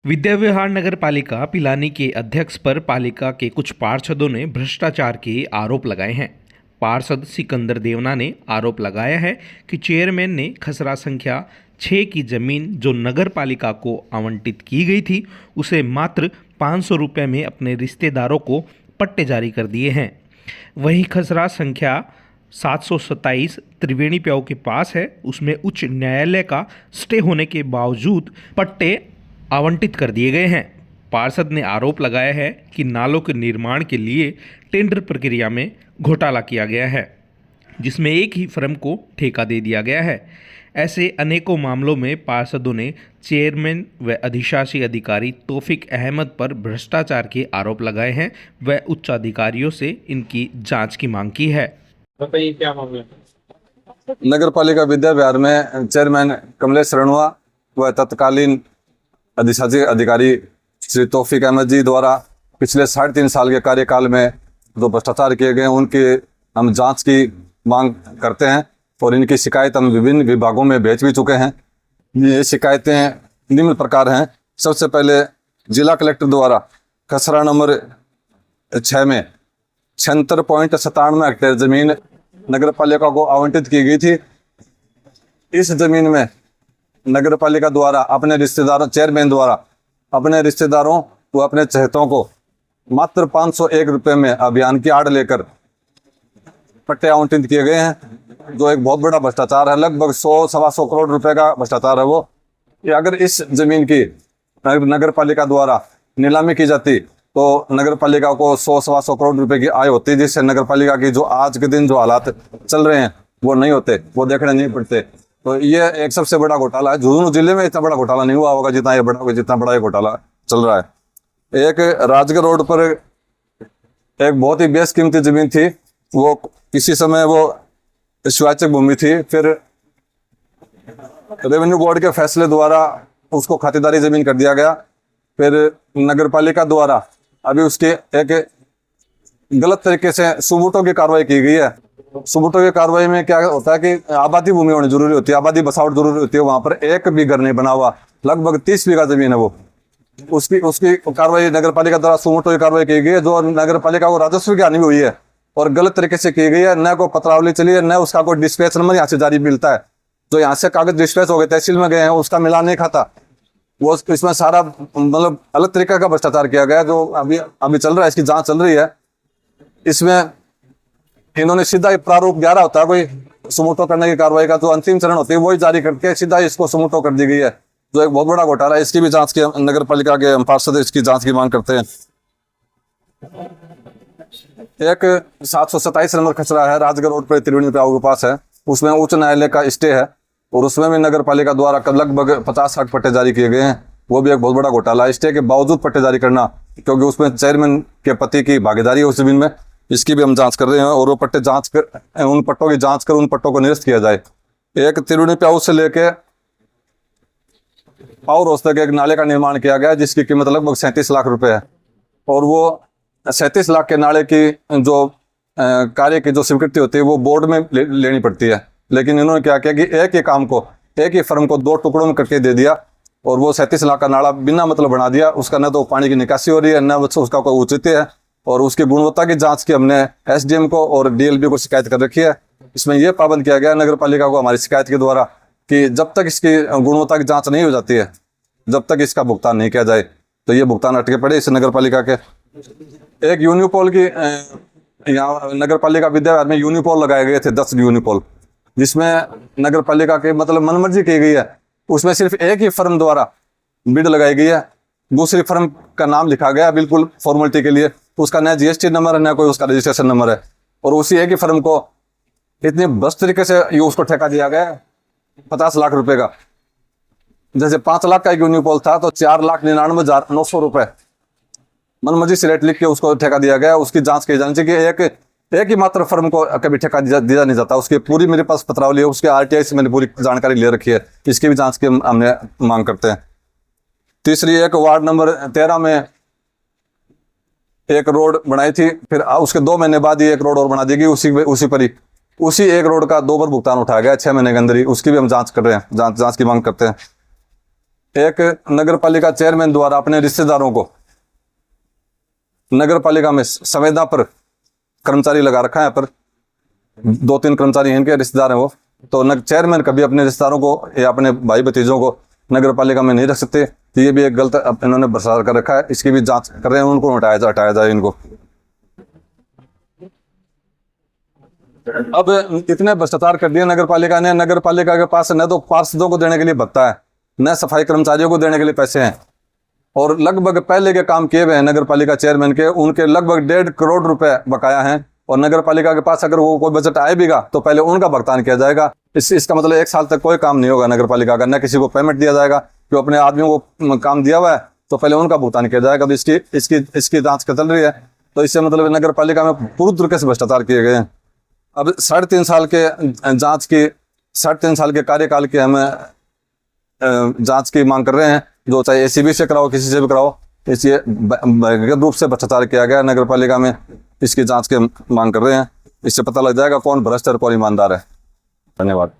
विद्या विहार नगर पालिका पिलानी के अध्यक्ष पर पालिका के कुछ पार्षदों ने भ्रष्टाचार के आरोप लगाए हैं। पार्षद सिकंदर देवना ने आरोप लगाया है कि चेयरमैन ने खसरा संख्या 6 की जमीन जो नगर पालिका को आवंटित की गई थी उसे मात्र 500 रुपये में अपने रिश्तेदारों को पट्टे जारी कर दिए हैं। वहीं खसरा संख्या 727 त्रिवेणी प्याऊ के पास है, उसमें उच्च न्यायालय का स्टे होने के बावजूद पट्टे आवंटित कर दिए गए हैं। पार्षद ने आरोप लगाया है कि नालों के निर्माण के लिए टेंडर प्रक्रिया में घोटाला किया गया है, जिसमें एक ही फर्म को ठेका दे दिया गया है। ऐसे अनेकों मामलों में पार्षदों ने चेयरमैन व अधिशासी अधिकारी तौफीक अहमद पर भ्रष्टाचार के आरोप लगाए हैं व उच्च अधिकारियों से इनकी जांच की मांग की है। बताइए क्या मामला है? नगर पालिका विद्या विहार में चेयरमैन कमलेश रणवा व तत्कालीन अधिशासी अधिकारी श्री तौफीक अहमद जी द्वारा पिछले 3.5 साल के कार्यकाल में जो भ्रष्टाचार किए गए उनकी हम जांच की मांग करते हैं और इनकी शिकायत हम विभिन्न विभागों में भेज भी चुके हैं। ये शिकायतें निम्न प्रकार हैं। सबसे पहले जिला कलेक्टर द्वारा खसरा नंबर 6 में 76.97 हेक्टेयर जमीन नगर पालिका को आवंटित की गई थी। इस जमीन में नगर पालिका द्वारा अपने रिश्तेदारों चेयरमैन द्वारा अपने रिश्तेदारों व अपने चहेतों को मात्र 501 रुपये में अभियान की आड़ लेकर पट्टे आवंटित किए गए हैं, जो एक बहुत बड़ा भ्रष्टाचार है। लगभग 100-125 करोड़ रुपए का भ्रष्टाचार है वो। कि अगर इस जमीन की नगर पालिका द्वारा नीलामी की जाती तो नगर पालिका को 100-125 करोड़ रुपए की आय होती, जिससे नगर पालिका की जो आज के दिन जो हालात चल रहे हैं वो नहीं होते, वो देखने नहीं पड़ते। तो ये एक सबसे बड़ा घोटाला है। झुंझुनू जिले में इतना बड़ा घोटाला नहीं हुआ होगा जितना बड़ा ये घोटाला चल रहा है। एक राजगढ़ रोड पर एक बहुत ही बेशकीमती जमीन थी, वो किसी समय वो शिवाचक भूमि थी, फिर रेवेन्यू बोर्ड के फैसले द्वारा उसको खातेदारी जमीन कर दिया गया। फिर नगर पालिका द्वारा अभी उसके एक गलत तरीके से सुबूतों की कार्रवाई की गई है। सुबूतों की कार्रवाई में क्या होता है कि आबादी भूमि होनी जरूरी होती है, आबादी बसावट जरूरी होती है। वहां पर एक भी घर नहीं बना हुआ, लगभग 30 बीघा जमीन है वो। उसकी कार्रवाई नगर पालिका द्वारा सुबूतों की कार्रवाई की गई है, जो नगर पालिका को राजस्व की हानि हुई है और गलत तरीके से की गई है। न कोई पत्रावली चली है, न उसका कोई डिस्पैच नंबर यहाँ से जारी मिलता है। जो यहाँ से कागज डिस्पैच हो गए तहसील में गए हैं, उसका मिलान नहीं खाता। वो इसमें सारा मतलब अलग तरीके का भ्रष्टाचार किया गया, जो अभी चल रहा है, इसकी जांच चल रही है। इसमें इन्होंने सीधा प्रारूप 11 होता है कोई सुमोटो करने की कार्रवाई का, जो अंतिम चरण होती है वही जारी करके सीधा इसको सुमोटो कर दी गई है, जो एक बहुत बड़ा घोटाला है। इसकी भी जांच की नगर पालिका के पार्षद इसकी जांच की मांग करते हैं। एक 727 नंबर खसरा है, राजगढ़ रोड पर त्रिवेणी प्याऊ के पास है, उसमें उच्च न्यायालय का स्टे है और उसमें भी नगर पालिका द्वारा लगभग 50-60 पट्टे जारी किए गए हैं। वो भी एक बहुत बड़ा घोटाला है। स्टे के बावजूद पट्टे जारी करना, क्योंकि उसमें चेयरमैन के पति की भागीदारी है उस जमीन में, इसकी भी हम जांच कर रहे हैं और वो पट्टे उन पट्टों की जांच कर उन पट्टों को निरस्त किया जाए। एक त्रिवेणी प्याऊ से लेके पावर हाउस तक एक नाले का निर्माण किया गया, जिसकी कीमत लगभग 37 लाख रुपए है और वो 37 लाख के नाले की जो कार्य की जो स्वीकृति होती है वो बोर्ड में लेनी पड़ती है। लेकिन इन्होंने क्या किया कि एक ही काम को एक ही फर्म को 2 टुकड़ों में करके दे दिया और वो 37 लाख का नाला बिना मतलब बना दिया। उसका न तो पानी की निकासी हो रही है, न उसका कोई औचित्य है और उसकी गुणवत्ता की जांच की हमने एसडीएम को और डीएलबी को शिकायत कर रखी है। इसमें यह पाबंद किया गया नगर पालिका को हमारी शिकायत के द्वारा कि जब तक इसकी गुणवत्ता की जांच नहीं हो जाती है, जब तक इसका भुगतान नहीं किया जाए, तो ये भुगतान अटके पड़े इस नगर पालिका के। एक यूनिपोल की यहाँ नगर पालिका विद्या विहार में यूनिपोल लगाए गए थे, 10 यूनिपोल, जिसमें नगर पालिका के मतलब मनमर्जी की गई है। उसमें सिर्फ एक ही फर्म द्वारा बिड लगाई गई है, दूसरी फर्म का नाम लिखा गया बिल्कुल फॉर्मेलिटी के लिए। उसका न जीएसटी नंबर है, न कोई उसका रजिस्ट्रेशन नंबर है और उसी एक ही फर्म को इतनी भ्रष्ट तरीके से ये उसको ठेका दिया गया 50 लाख रुपए का। जैसे 5 लाख का एक यूनिपोल था तो 4,99,900 रुपए मनमर्जी से रेट लिख के उसको ठेका दिया गया। उसकी जांच की जानी चाहिए कि एक ही मात्र फर्म को कभी ठेका दिया नहीं जाता। उसकी पूरी मेरे पास पत्रावली है, उसके आरटीआई से मैंने पूरी जानकारी ले रखी है। इसकी भी जांच की हमने मांग करते हैं। तीसरी, एक वार्ड नंबर 13 में एक रोड बनाई थी, फिर उसके 2 महीने बाद ही एक रोड और बना दी गई उसी पर ही। उसी एक रोड का 2 बार भुगतान उठाया गया 6 महीने के अंदर ही। उसकी भी हम जांच कर रहे हैं, जांच की मांग करते हैं। एक नगर पालिका चेयरमैन द्वारा अपने रिश्तेदारों को नगर पालिका में संविदा पर कर्मचारी लगा रखा है, पर 2-3 कर्मचारी इनके रिश्तेदार हैं वो, तो चेयरमैन कभी अपने रिश्तेदारों को या अपने भाई भतीजों को नगर पालिका में नहीं रख सकते। तो ये भी एक गलत इन्होंने भ्रष्टाचार कर रखा है, इसकी भी जांच कर रहे हैं, उनको हटाया जाए इनको। अब इतने भ्रष्टाचार कर दिए नगर पालिका ने, नगर पालिका के पास न तो पार्षदों को देने के लिए भत्ता है, न सफाई कर्मचारियों को देने के लिए पैसे हैं, और लगभग पहले के काम किए हुए हैं नगर पालिका चेयरमैन के, उनके लगभग 1.5 करोड़ रुपए बकाया हैं। और नगर पालिका के पास अगर वो कोई बजट आएगा तो पहले उनका भुगतान किया जाएगा। इसका मतलब 1 साल तक कोई काम नहीं होगा नगर पालिका का, न किसी को पेमेंट दिया जाएगा। जो अपने आदमियों को काम दिया हुआ है तो पहले उनका भुगतान किया जाएगा। तो इसकी जांच चल रही है। तो इससे मतलब नगर पालिका में पूरी तरीके से भ्रष्टाचार किए गए हैं। अब 3.5 साल के जांच की 3.5 साल के कार्यकाल की हम जांच की मांग कर रहे हैं, जो चाहे एसीबी से कराओ, किसी से भी कराओ। इसलिए व्यक्तिगत रूप से भ्रष्टाचार किया गया नगर पालिका में, इसकी जांच की मांग कर रहे हैं। इससे पता लग जाएगा कौन भ्रष्ट और कौन ईमानदार है। धन्यवाद।